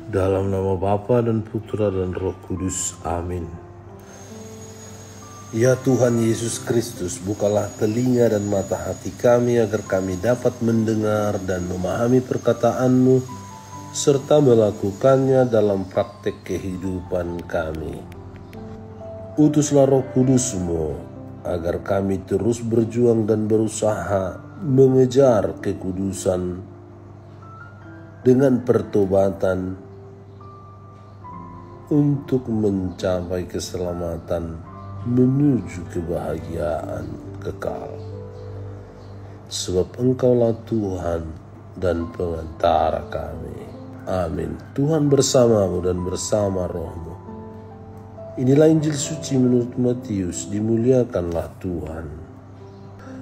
Dalam nama Bapa dan Putra dan Roh Kudus. Amin. Ya Tuhan Yesus Kristus, bukalah telinga dan mata hati kami agar kami dapat mendengar dan memahami perkataan-Mu serta melakukannya dalam praktek kehidupan kami. Utuslah Roh Kudus-Mu agar kami terus berjuang dan berusaha mengejar kekudusan dengan pertobatan untuk mencapai keselamatan menuju kebahagiaan kekal. Sebab Engkaulah Tuhan dan pengantara kami. Amin. Tuhan bersamamu dan bersama rohmu. Inilah Injil suci menurut Matius, dimuliakanlah Tuhan.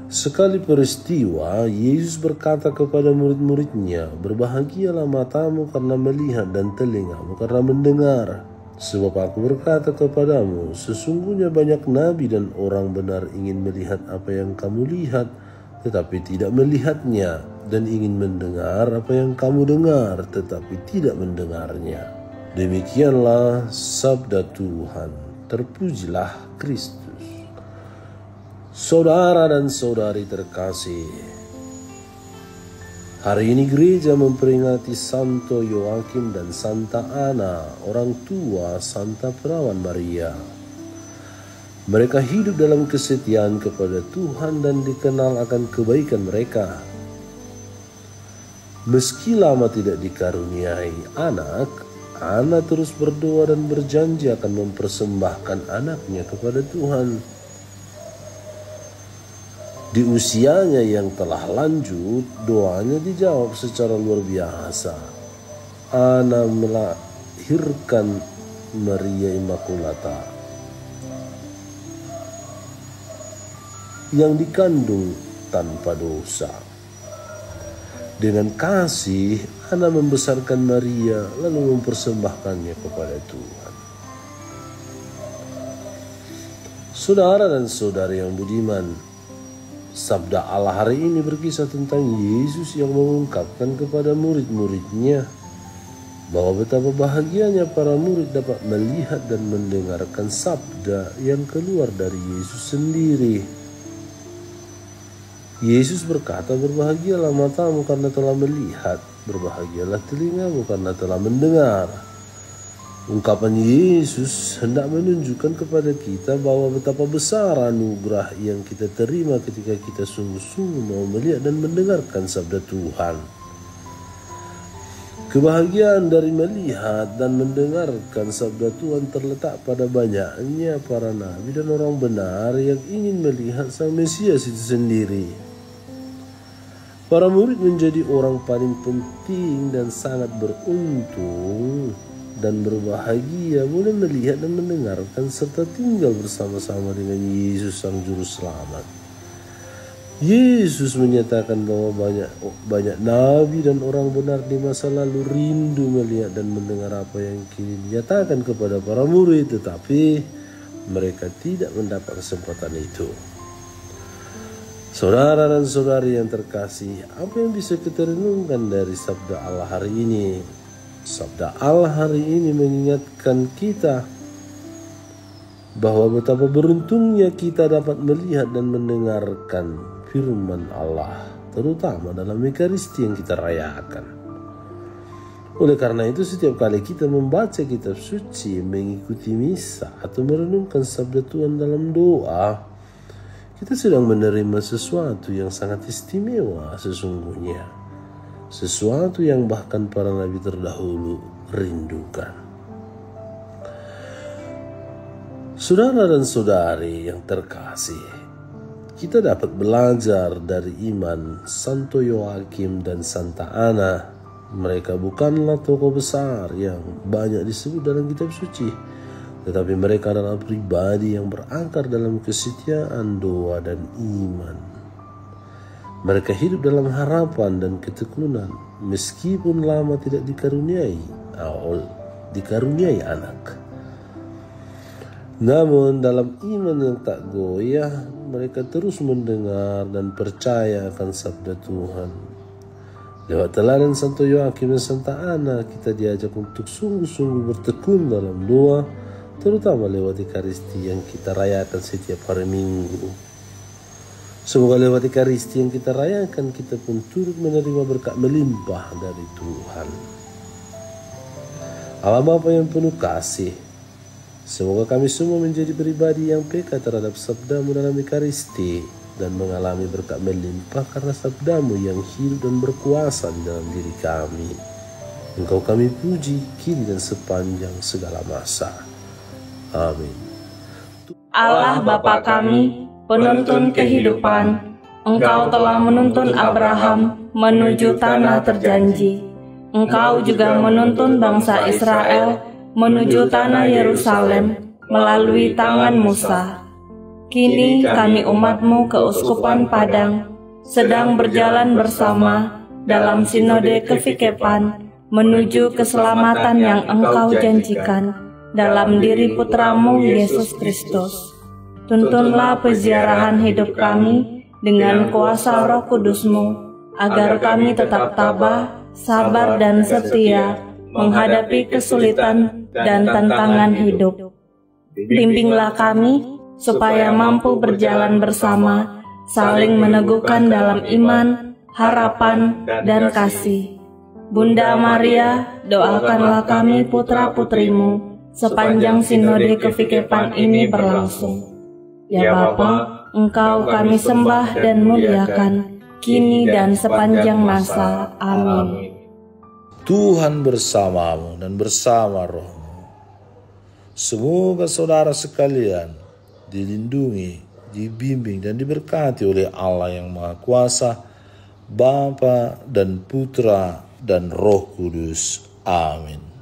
Sekali peristiwa, Yesus berkata kepada murid-muridnya, "Berbahagialah matamu karena melihat dan telingamu karena mendengar. Sebab aku berkata kepadamu, sesungguhnya banyak nabi dan orang benar ingin melihat apa yang kamu lihat, tetapi tidak melihatnya, dan ingin mendengar apa yang kamu dengar, tetapi tidak mendengarnya." Demikianlah sabda Tuhan. Terpujilah Kristus. Saudara dan saudari terkasih, hari ini gereja memperingati Santo Yoakim dan Santa Ana, orang tua Santa Perawan Maria. Mereka hidup dalam kesetiaan kepada Tuhan dan dikenal akan kebaikan mereka. Meski lama tidak dikaruniai anak, Ana terus berdoa dan berjanji akan mempersembahkan anaknya kepada Tuhan. Di usianya yang telah lanjut, doanya dijawab secara luar biasa. Ana melahirkan Maria Immaculata yang dikandung tanpa dosa. Dengan kasih, Ana membesarkan Maria lalu mempersembahkannya kepada Tuhan. Saudara dan saudari yang budiman, sabda Allah hari ini berkisah tentang Yesus yang mengungkapkan kepada murid-muridnya bahwa betapa bahagianya para murid dapat melihat dan mendengarkan sabda yang keluar dari Yesus sendiri. Yesus berkata, "Berbahagialah matamu karena telah melihat, berbahagialah telingamu karena telah mendengar." Ungkapan Yesus hendak menunjukkan kepada kita bahwa betapa besar anugerah yang kita terima ketika kita sungguh-sungguh mau melihat dan mendengarkan sabda Tuhan. Kebahagiaan dari melihat dan mendengarkan sabda Tuhan terletak pada banyaknya para nabi dan orang benar yang ingin melihat Sang Mesias itu sendiri. Para murid menjadi orang paling penting dan sangat beruntung dan berbahagia boleh melihat dan mendengarkan serta tinggal bersama-sama dengan Yesus Sang Juru Selamat. Yesus menyatakan bahwa banyak nabi dan orang benar di masa lalu rindu melihat dan mendengar apa yang kini dinyatakan kepada para murid, tetapi mereka tidak mendapat kesempatan itu. Saudara dan saudari yang terkasih, apa yang bisa kita renungkan dari sabda Allah hari ini? Sabda Allah hari ini mengingatkan kita bahwa betapa beruntungnya kita dapat melihat dan mendengarkan firman Allah, terutama dalam Ekaristi yang kita rayakan. Oleh karena itu, setiap kali kita membaca kitab suci, mengikuti misa, atau merenungkan sabda Tuhan dalam doa, kita sedang menerima sesuatu yang sangat istimewa sesungguhnya. Sesuatu yang bahkan para nabi terdahulu rindukan. Saudara dan saudari yang terkasih, kita dapat belajar dari iman Santo Yoakim dan Santa Ana. Mereka bukanlah tokoh besar yang banyak disebut dalam kitab suci, tetapi mereka adalah pribadi yang berakar dalam kesetiaan, doa, dan iman. Mereka hidup dalam harapan dan ketekunan meskipun lama tidak dikaruniai anak. Namun dalam iman yang tak goyah, mereka terus mendengar dan percaya akan sabda Tuhan. Lewat teladan Santo Yoakim dan Santa Ana, kita diajak untuk sungguh-sungguh bertekun dalam doa, terutama lewat Ekaristi yang kita rayakan setiap hari Minggu. Semoga lewat Ekaristi yang kita rayakan, kita pun turut menerima berkat melimpah dari Tuhan. Allah Bapa yang penuh kasih, semoga kami semua menjadi pribadi yang peka terhadap sabdamu dalam Ekaristi dan mengalami berkat melimpah karena sabdamu yang hidup dan berkuasa di dalam diri kami. Engkau kami puji kini dan sepanjang segala masa. Amin. Allah Bapa kami, penuntun kehidupan, Engkau telah menuntun Abraham menuju tanah terjanji. Engkau juga menuntun bangsa Israel menuju tanah Yerusalem melalui tangan Musa. Kini kami umat-Mu keuskupan Padang sedang berjalan bersama dalam sinode kefikepan menuju keselamatan yang Engkau janjikan dalam diri Putra-Mu Yesus Kristus. Tuntunlah peziarahan hidup kami dengan kuasa Roh Kudus-Mu, agar kami tetap tabah, sabar dan setia menghadapi kesulitan dan tantangan hidup. Bimbinglah kami supaya mampu berjalan bersama, saling meneguhkan dalam iman, harapan, dan kasih. Bunda Maria, doakanlah kami putra-putrimu sepanjang sinode kefikepan ini berlangsung. Ya Bapa, Engkau kami sembah dan muliakan, kini dan sepanjang masa. Amin. Tuhan bersamamu dan bersama rohmu. Semoga saudara sekalian dilindungi, dibimbing dan diberkati oleh Allah yang Maha Kuasa, Bapa dan Putra dan Roh Kudus. Amin.